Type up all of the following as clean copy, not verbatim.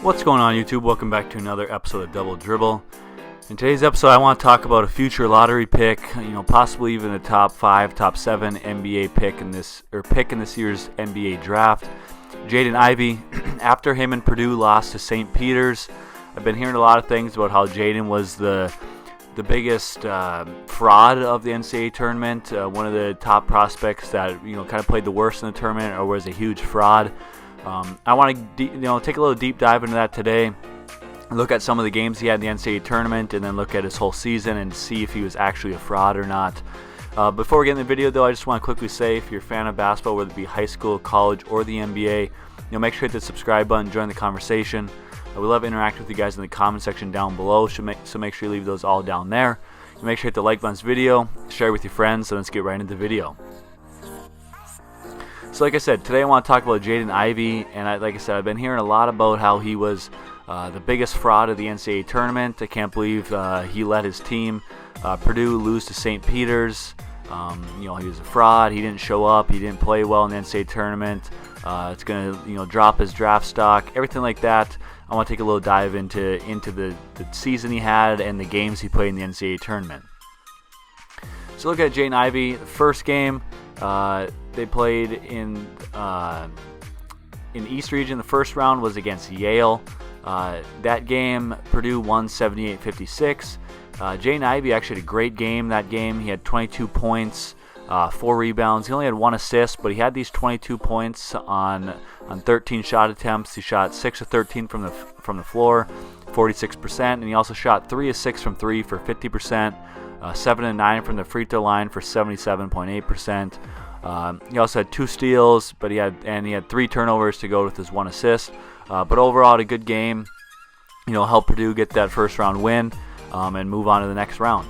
What's going on, YouTube? Welcome back to another episode of Double Dribble. In today's episode, I want to talk about a future lottery pick, possibly even a top 5, top 7 NBA pick in this year's NBA draft. Jaden Ivey. After him and Purdue lost to St. Peter's, I've been hearing a lot of things about how Jaden was the biggest fraud of the NCAA tournament, one of the top prospects that kind of played the worst in the tournament or was a huge fraud. I want to take a little deep dive into that today. Look at some of the games he had in the NCAA tournament, and then look at his whole season and see if he was actually a fraud or not. Before we get in the video, though, I just want to quickly say, if you're a fan of basketball, whether it be high school, college, or the NBA, make sure to hit the subscribe button, join the conversation. We love interacting with you guys in the comment section down below, so make sure you leave those all down there. Make sure to hit the like button on this video, share it with your friends, so let's get right into the video. So like I said, today I want to talk about Jaden Ivey, and like I said, I've been hearing a lot about how he was the biggest fraud of the NCAA tournament. I can't believe he let his team, Purdue, lose to St. Peter's. He was a fraud. He didn't show up. He didn't play well in the NCAA tournament. It's going to drop his draft stock, everything like that. I want to take a little dive into the season he had and the games he played in the NCAA tournament. So look at Jaden Ivey. The first game, they played in East Region. The first round was against Yale. That game, Purdue won 78-56. Jaden Ivey actually had a great game that game. He had 22 points, 4 rebounds. He only had 1 assist, but he had these 22 points on 13 shot attempts. He shot 6 of 13 from the floor, 46%, and he also shot 3 of 6 from 3 for 50%, 7 of 9 from the free throw line for 77.8%. He also had 2 steals, but he had 3 turnovers to go with his 1 assist. But overall, had a good game. Helped Purdue get that first round win and move on to the next round.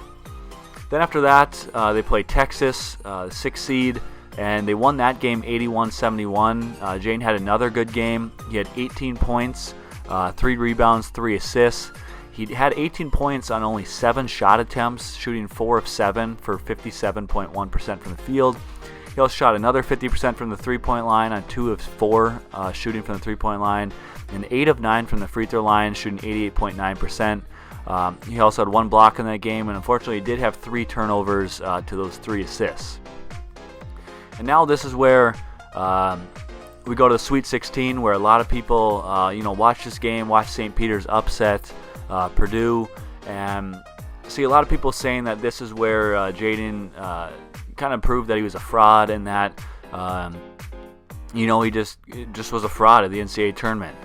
Then after that, they played Texas, 6th seed, and they won that game 81-71. Jaden had another good game. He had 18 points, 3 rebounds, 3 assists. He had 18 points on only 7 shot attempts, shooting 4 of 7 for 57.1% from the field. He also shot another 50% from the three-point line on 2 of 4 shooting from the three-point line, and 8 of 9 from the free throw line, shooting 88.9%. He also had 1 block in that game, and unfortunately he did have 3 turnovers to those 3 assists. And now this is where we go to the Sweet 16, where a lot of people watch this game, watch St. Peter's upset Purdue, and see a lot of people saying that this is where Jaden kind of proved that he was a fraud, and that he just was a fraud at the NCAA tournament.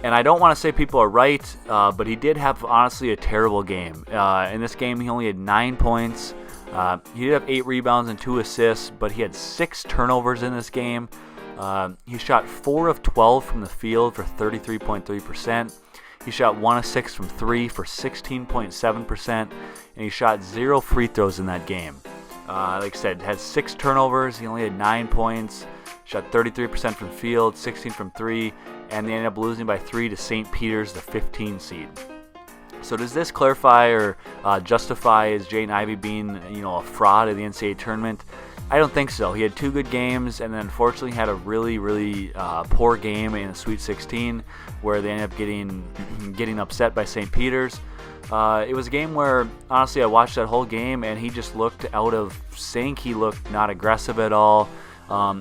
And I don't want to say people are right, but he did have, honestly, a terrible game. In this game, he only had 9 points. He did have 8 rebounds and 2 assists, but he had 6 turnovers in this game. He shot 4 of 12 from the field for 33.3%. He shot 1 of 6 from 3 for 16.7%, and he shot 0 free throws in that game. Like I said, had 6 turnovers. He only had 9 points. Shot 33% from the field, 16 from 3, and they ended up losing by 3 to St. Peter's, the 15 seed. So does this clarify or justify as Jaden Ivey being a fraud of the NCAA tournament? I don't think so. He had 2 good games, and then unfortunately had a really, really poor game in the Sweet 16, where they ended up getting upset by St. Peter's. It was a game where, honestly, I watched that whole game, and he just looked out of sync. He looked not aggressive at all.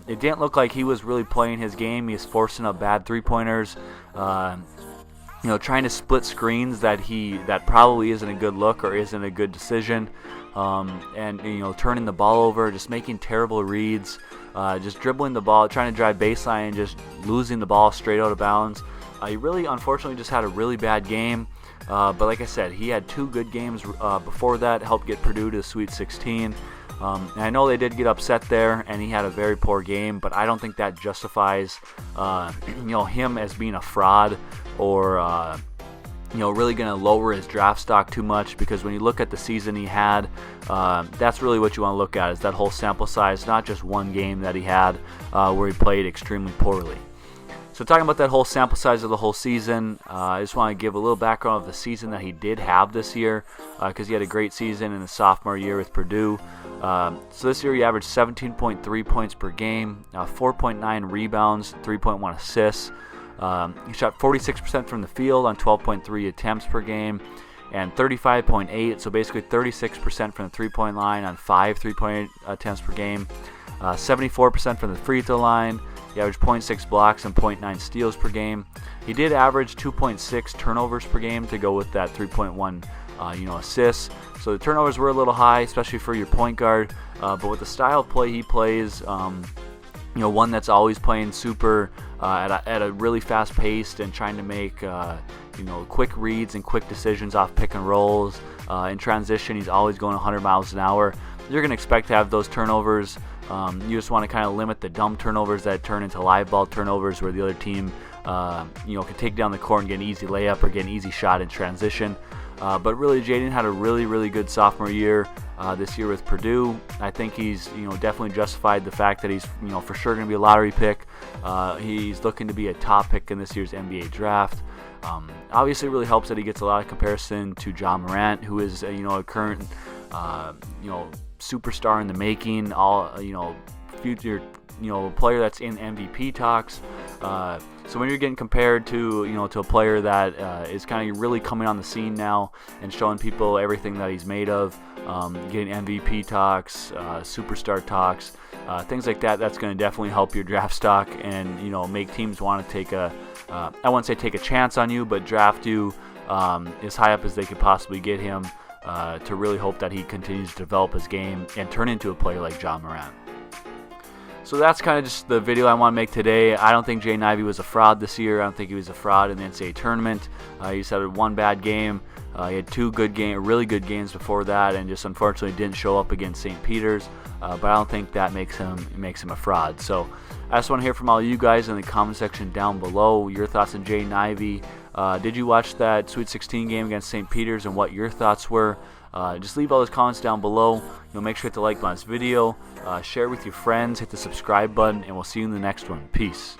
It didn't look like he was really playing his game. He was forcing up bad three-pointers, trying to split screens that probably isn't a good look or isn't a good decision, and turning the ball over, just making terrible reads, just dribbling the ball, trying to drive baseline, and just losing the ball straight out of bounds. He really, unfortunately, just had a really bad game. But like I said, he had 2 good games before that, helped get Purdue to the Sweet 16. And I know they did get upset there, and he had a very poor game, but I don't think that justifies, him as being a fraud or, really going to lower his draft stock too much, because when you look at the season he had, that's really what you want to look at, is that whole sample size, not just one game that he had where he played extremely poorly. So talking about that whole sample size of the whole season, I just want to give a little background of the season that he did have this year, because he had a great season in the sophomore year with Purdue. So this year he averaged 17.3 points per game, 4.9 rebounds, 3.1 assists, He shot 46% from the field on 12.3 attempts per game, and 35.8, so basically 36% from the three-point line on 5 3-point attempts per game. 74% from the free throw line. He averaged 0.6 blocks and 0.9 steals per game. He did average 2.6 turnovers per game to go with that 3.1 assists. So the turnovers were a little high, especially for your point guard. But with the style of play he plays, one that's always playing super at a really fast pace and trying to make quick reads and quick decisions off pick and rolls. In transition, he's always going 100 miles an hour. You're going to expect to have those turnovers. You just want to kind of limit the dumb turnovers that turn into live ball turnovers where the other team can take down the court and get an easy layup or get an easy shot in transition. But really, Jaden had a really, really good sophomore year this year with Purdue. I think he's definitely justified the fact that he's for sure going to be a lottery pick. He's looking to be a top pick in this year's NBA draft. Obviously, it really helps that he gets a lot of comparison to Ja Morant, who is a current superstar in the making. Future player that's in MVP talks. So when you're getting compared to a player that is kind of really coming on the scene now and showing people everything that he's made of, getting MVP talks, superstar talks, things like that, that's going to definitely help your draft stock and make teams want to take I wouldn't say take a chance on you, but draft you as high up as they could possibly get him to really hope that he continues to develop his game and turn into a player like Ja Morant. So that's kind of just the video I want to make today. I don't think Jaden Ivey was a fraud this year. I don't think he was a fraud in the NCAA tournament. He just had one bad game. He had two really good games before that, and just unfortunately didn't show up against St. Peter's. But I don't think that makes him a fraud. So I just want to hear from all you guys in the comment section down below. Your thoughts on Jaden Ivey. Did you watch that Sweet 16 game against St. Peter's and what your thoughts were? Just leave all those comments down below. Make sure to like on this video, share with your friends, hit the subscribe button, and we'll see you in the next one. Peace.